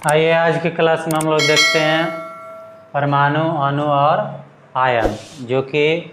आइए आज की क्लास में हम लोग देखते हैं परमाणु, अणु और आयन, जो कि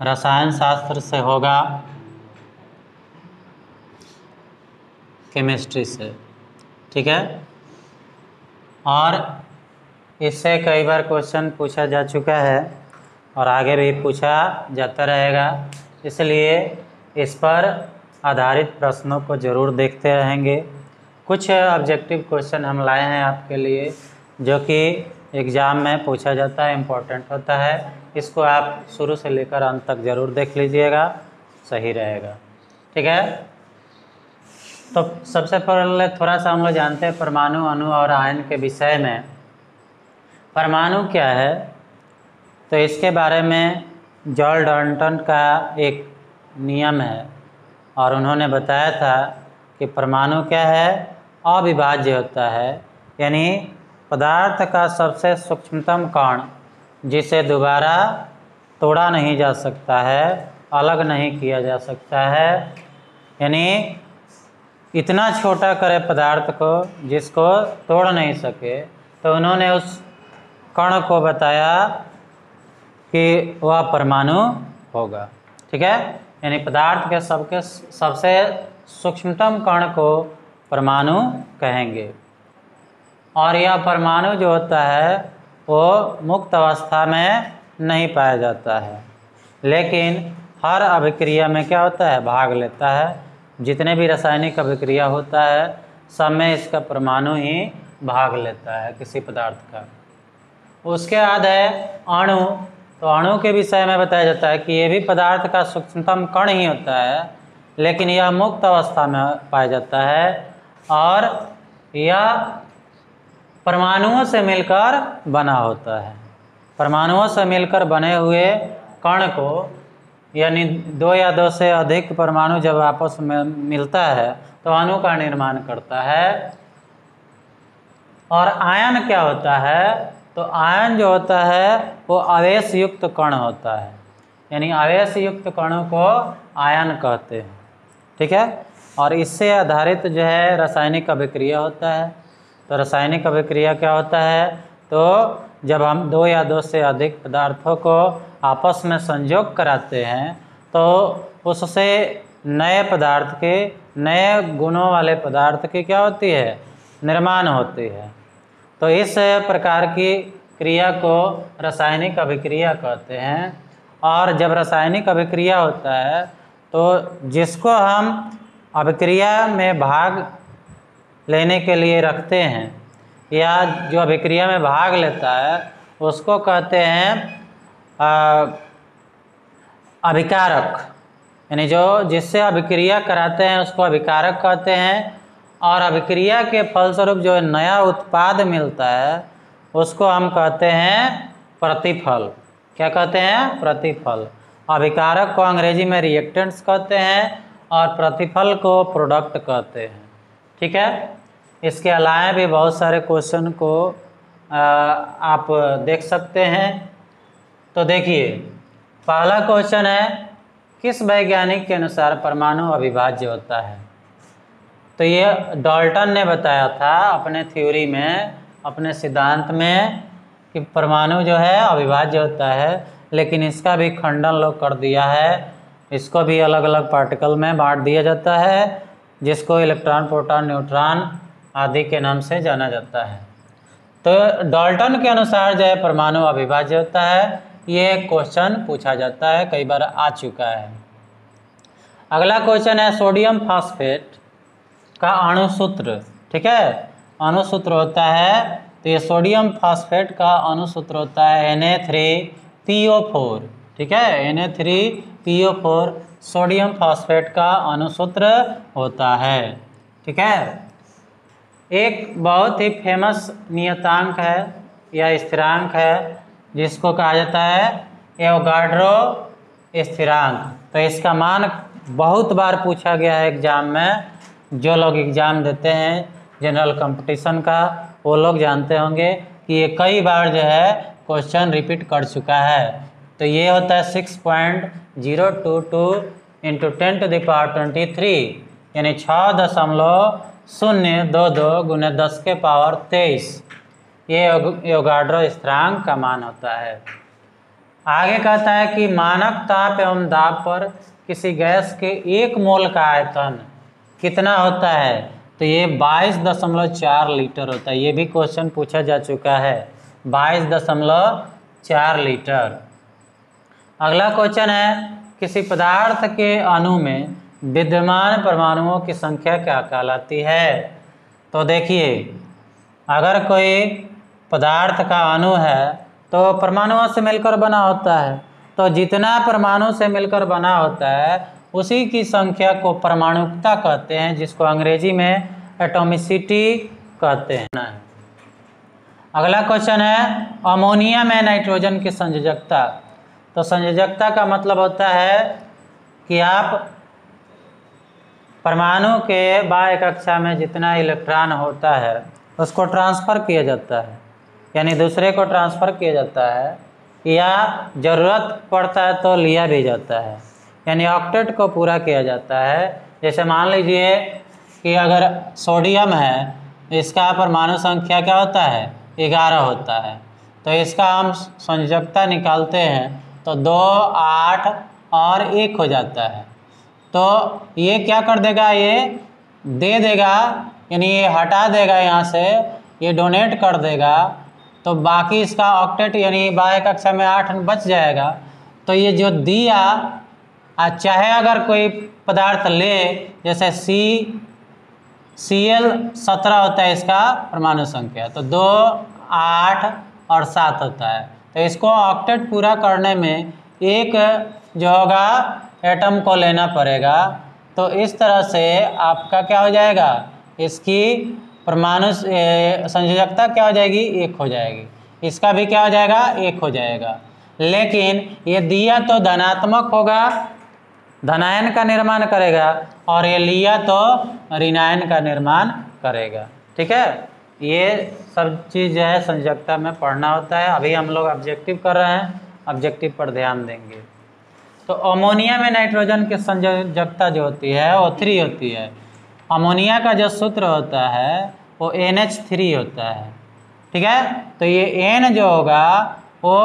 रसायन शास्त्र से होगा, केमिस्ट्री से। ठीक है, और इससे कई बार क्वेश्चन पूछा जा चुका है और आगे भी पूछा जाता रहेगा, इसलिए इस पर आधारित प्रश्नों को जरूर देखते रहेंगे। कुछ ऑब्जेक्टिव क्वेश्चन हम लाए हैं आपके लिए, जो कि एग्ज़ाम में पूछा जाता है, इम्पोर्टेंट होता है। इसको आप शुरू से लेकर अंत तक ज़रूर देख लीजिएगा, सही रहेगा। ठीक है, तो सबसे पहले थोड़ा सा हम लोग जानते हैं परमाणु, अणु और आयन के विषय में। परमाणु क्या है, तो इसके बारे में जॉर्ज डाल्टन का एक नियम है और उन्होंने बताया था कि परमाणु क्या है, अविभाज्य होता है, यानी पदार्थ का सबसे सूक्ष्मतम कण जिसे दोबारा तोड़ा नहीं जा सकता है, अलग नहीं किया जा सकता है, यानी इतना छोटा करे पदार्थ को जिसको तोड़ नहीं सके। तो उन्होंने उस कण को बताया कि वह परमाणु होगा। ठीक है, यानी पदार्थ के सबसे सूक्ष्मतम कण को परमाणु कहेंगे। और यह परमाणु जो होता है वो मुक्त अवस्था में नहीं पाया जाता है, लेकिन हर अभिक्रिया में क्या होता है, भाग लेता है। जितने भी रासायनिक अभिक्रिया होता है सब में इसका परमाणु ही भाग लेता है किसी पदार्थ का। उसके बाद है अणु। तो अणु के विषय में बताया जाता है कि ये भी पदार्थ का सूक्ष्मतम कण ही होता है, लेकिन यह मुक्त अवस्था में पाया जाता है और यह परमाणुओं से मिलकर बना होता है। परमाणुओं से मिलकर बने हुए कण को, यानी दो या दो से अधिक परमाणु जब आपस में मिलता है तो अणु का निर्माण करता है। और आयन क्या होता है, तो आयन जो होता है वो आवेश युक्त कण होता है, यानी आवेश युक्त कणों को आयन कहते हैं। ठीक है, और इससे आधारित जो है रासायनिक अभिक्रिया होता है। तो रासायनिक अभिक्रिया क्या होता है, तो जब हम दो या दो से अधिक पदार्थों को आपस में संयोग कराते हैं तो उससे नए पदार्थ के, नए गुणों वाले पदार्थ की क्या होती है, निर्माण होती है। तो इस प्रकार की क्रिया को रासायनिक अभिक्रिया कहते हैं। और जब रासायनिक अभिक्रिया होता है तो जिसको हम अभिक्रिया में भाग लेने के लिए रखते हैं या जो अभिक्रिया में भाग लेता है उसको कहते हैं अभिकारक, यानी जो जिससे अभिक्रिया कराते हैं उसको अभिकारक कहते हैं। और अभिक्रिया के फलस्वरूप जो नया उत्पाद मिलता है उसको हम कहते हैं प्रतिफल। क्या कहते हैं, प्रतिफल। अभिकारक को अंग्रेजी में रिएक्टेंट्स कहते हैं और प्रतिफल को प्रोडक्ट कहते हैं। ठीक है, इसके अलावा भी बहुत सारे क्वेश्चन को आप देख सकते हैं। तो देखिए, पहला क्वेश्चन है, किस वैज्ञानिक के अनुसार परमाणु अविभाज्य होता है। तो ये डाल्टन ने बताया था अपने थ्योरी में, अपने सिद्धांत में, कि परमाणु जो है अविभाज्य होता है, लेकिन इसका भी खंडन लोग कर दिया है। इसको भी अलग अलग पार्टिकल में बांट दिया जाता है, जिसको इलेक्ट्रॉन, प्रोटॉन, न्यूट्रॉन आदि के नाम से जाना जाता है। तो डाल्टन के अनुसार जो है परमाणु अविभाज्य होता है, ये क्वेश्चन पूछा जाता है, कई बार आ चुका है। अगला क्वेश्चन है, सोडियम फॉस्फेट का अणुसूत्र। ठीक है, अणुसूत्र होता है, तो ये सोडियम फॉस्फेट का अणुसूत्र होता है Na3PO4। ठीक है, Na3PO4 सोडियम फॉस्फेट का अणुसूत्र होता है। ठीक है, एक बहुत ही फेमस नियतांक है या स्थिरांक है जिसको कहा जाता है एवोगाड्रो स्थिरांक। तो इसका मान बहुत बार पूछा गया है एग्जाम में। जो लोग एग्ज़ाम देते हैं जनरल कंपटीशन का वो लोग जानते होंगे कि ये कई बार जो है क्वेश्चन रिपीट कर चुका है। तो ये होता है 6.022 × 10⁻23, यानी 6.022 0.22 गुने 10 के पावर 23 ये एवोगाड्रो स्थिरांक का मान होता है। आगे कहता है कि मानक ताप एवं दाब पर किसी गैस के 1 मोल का आयतन कितना होता है, तो ये 22.4 लीटर होता है। ये भी क्वेश्चन पूछा जा चुका है, 22.4 लीटर। अगला क्वेश्चन है किसी पदार्थ के अणु में विद्यमान परमाणुओं की संख्या क्या कहलाती है। तो देखिए, अगर कोई पदार्थ का अणु है तो परमाणुओं से मिलकर बना होता है, तो जितना परमाणु से मिलकर बना होता है उसी की संख्या को परमाणुकता कहते हैं, जिसको अंग्रेजी में एटॉमिसिटी कहते हैं। अगला क्वेश्चन है अमोनिया में नाइट्रोजन की संयोजकता। तो संयोजकता का मतलब होता है कि आप परमाणु के बाह्य कक्षा में जितना इलेक्ट्रॉन होता है उसको ट्रांसफ़र किया जाता है, यानी दूसरे को ट्रांसफ़र किया जाता है, या ज़रूरत पड़ता है तो लिया भी जाता है, यानी ऑक्टेट को पूरा किया जाता है। जैसे मान लीजिए कि अगर सोडियम है, इसका परमाणु संख्या क्या होता है, 11 होता है, तो इसका हम संयोजकता निकालते हैं तो 2, 8 और 1 हो जाता है। तो ये क्या कर देगा, ये दे देगा, यानी ये हटा देगा यहाँ से, ये डोनेट कर देगा, तो बाकी इसका ऑक्टेट यानी बाह्य कक्षा में 8 बच जाएगा। तो ये जो दिया, चाहे अगर कोई पदार्थ ले, जैसे Cl17 होता है इसका परमाणु संख्या, तो 2, 8 और 7 होता है, तो इसको ऑक्टेट पूरा करने में एक जो होगा एटम को लेना पड़ेगा। तो इस तरह से आपका क्या हो जाएगा, इसकी परमाणु संयोजकता क्या हो जाएगी, 1 हो जाएगी। इसका भी क्या हो जाएगा, 1 हो जाएगा। लेकिन ये दिया तो धनात्मक होगा, धनायन का निर्माण करेगा, और ये लिया तो ऋणायन का निर्माण करेगा। ठीक है, ये सब चीज़ जो है संयोजकता में पढ़ना होता है। अभी हम लोग ऑब्जेक्टिव कर रहे हैं, ऑब्जेक्टिव पर ध्यान देंगे। तो अमोनिया में नाइट्रोजन की संयोजकता जो होती है वो 3 होती है। अमोनिया का जो सूत्र होता है वो NH3 होता है। ठीक है, तो ये N जो होगा वो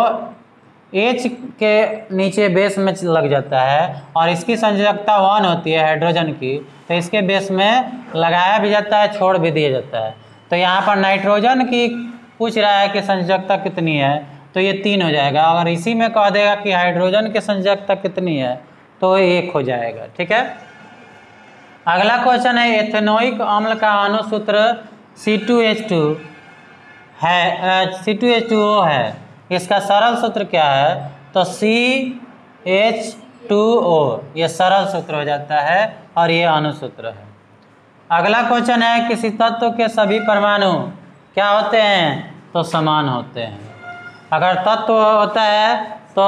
H के नीचे बेस में लग जाता है, और इसकी संयोजकता 1 होती है हाइड्रोजन की, तो इसके बेस में लगाया भी जाता है, छोड़ भी दिया जाता है। तो यहाँ पर नाइट्रोजन की पूछ रहा है कि संयोजकता कितनी है, तो ये 3 हो जाएगा। अगर इसी में कह देगा कि हाइड्रोजन की संयोजकता कितनी है तो 1 हो जाएगा। ठीक है, अगला क्वेश्चन है एथेनोइक अम्ल का अणुसूत्र C2H2 है, C2H2O है, इसका सरल सूत्र क्या है, तो CH2O, ये सरल सूत्र हो जाता है और ये अणुसूत्र है। अगला क्वेश्चन है किसी तत्व के सभी परमाणु क्या होते हैं, तो समान होते हैं। अगर तत्व होता है तो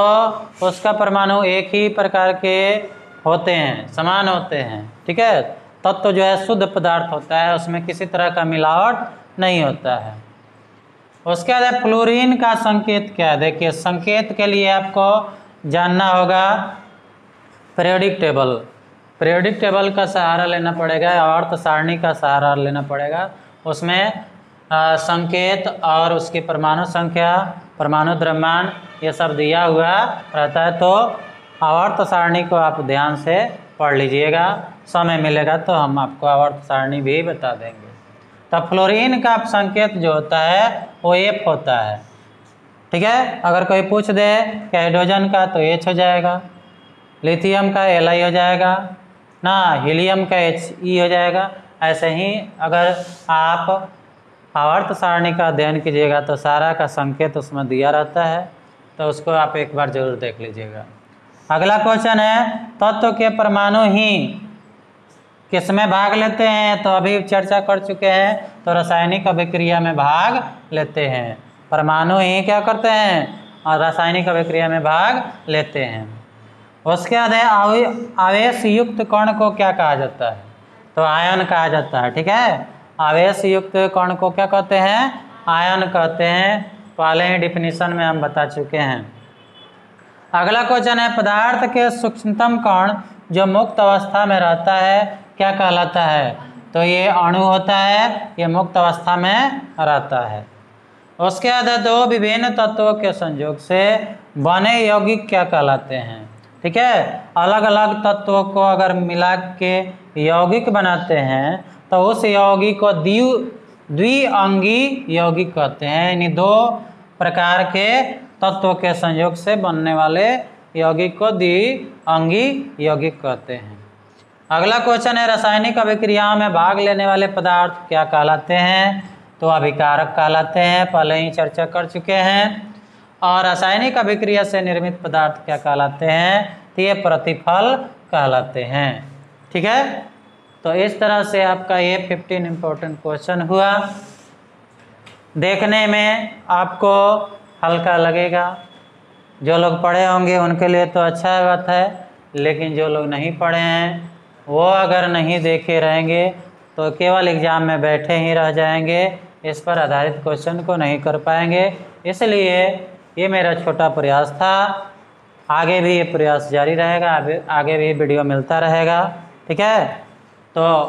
उसका परमाणु एक ही प्रकार के होते हैं, समान होते हैं। ठीक है, तत्व जो है शुद्ध पदार्थ होता है, उसमें किसी तरह का मिलावट नहीं होता है। उसके बाद फ्लोरीन का संकेत क्या है, देखिए संकेत के लिए आपको जानना होगा पीरियोडिक टेबल। पीरियोडिक टेबल का सहारा लेना पड़ेगा, आवर्त सारणी का सहारा लेना पड़ेगा। उसमें संकेत और उसकी परमाणु संख्या, परमाणु द्रव्यमान, ये सब दिया हुआ रहता है। तो आवर्त सारणी को आप ध्यान से पढ़ लीजिएगा, समय मिलेगा तो हम आपको आवर्त सारणी भी बता देंगे। तो फ्लोरीन का संकेत जो होता है वो F होता है। ठीक है, अगर कोई पूछ दे कि हाइड्रोजन का तो H हो जाएगा, लिथियम का Li हो जाएगा ना, हीलियम का He हो जाएगा। ऐसे ही अगर आप आवर्त सारणी का अध्ययन कीजिएगा तो सारा का संकेत उसमें दिया रहता है, तो उसको आप एक बार जरूर देख लीजिएगा। अगला क्वेश्चन है तत्व के परमाणु ही किसमें भाग लेते हैं, तो अभी चर्चा कर चुके हैं, तो रासायनिक अभिक्रिया में भाग लेते हैं। परमाणु ही क्या करते हैं, और रासायनिक अभिक्रिया में भाग लेते हैं। उसके बाद है आवेश युक्त कण को क्या कहा जाता है, तो आयन कहा जाता है। ठीक है, आवेश युक्त कण को क्या कहते हैं, आयन कहते हैं। पहले ही डिफिनीशन में हम बता चुके हैं। अगला क्वेश्चन है पदार्थ के सूक्ष्मतम कण जो मुक्त अवस्था में रहता है क्या कहलाता है, तो ये अणु होता है, ये मुक्त अवस्था में रहता है। उसके बाद दो विभिन्न तत्वों के संयोग से बने यौगिक क्या कहलाते हैं? ठीक है, अलग अलग तत्वों को अगर मिला के यौगिक बनाते हैं तो उस यौगिक को द्विअंगी यौगिक कहते हैं। यानी दो प्रकार के तत्वों के संयोग से बनने वाले यौगिक को द्विअंगी यौगिक कहते हैं। अगला क्वेश्चन है, रासायनिक अभिक्रियाओं में भाग लेने वाले पदार्थ क्या कहलाते हैं? तो अभिकारक कहलाते हैं, पहले ही चर्चा कर चुके हैं। और रासायनिक अभिक्रिया से निर्मित पदार्थ क्या कहलाते हैं? तो ये प्रतिफल कहलाते हैं। ठीक है, तो इस तरह से आपका ये 15 इम्पोर्टेंट क्वेश्चन हुआ। देखने में आपको हल्का लगेगा, जो लोग पढ़े होंगे उनके लिए तो अच्छा बात है, लेकिन जो लोग नहीं पढ़े हैं वो अगर नहीं देखे रहेंगे तो केवल एग्ज़ाम में बैठे ही रह जाएंगे, इस पर आधारित क्वेश्चन को नहीं कर पाएंगे। इसलिए ये मेरा छोटा प्रयास था, आगे भी ये प्रयास जारी रहेगा, आगे भी वीडियो मिलता रहेगा। ठीक है, तो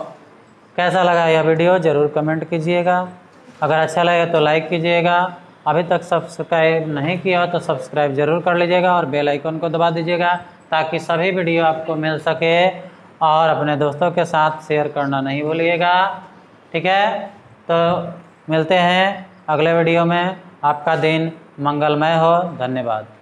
कैसा लगा यह वीडियो ज़रूर कमेंट कीजिएगा। अगर अच्छा लगे तो लाइक कीजिएगा। अभी तक सब्सक्राइब नहीं किया हो तो सब्सक्राइब ज़रूर कर लीजिएगा और बेल आइकन को दबा दीजिएगा ताकि सभी वीडियो आपको मिल सके, और अपने दोस्तों के साथ शेयर करना नहीं भूलिएगा। ठीक है, तो मिलते हैं अगले वीडियो में। आपका दिन मंगलमय हो। धन्यवाद।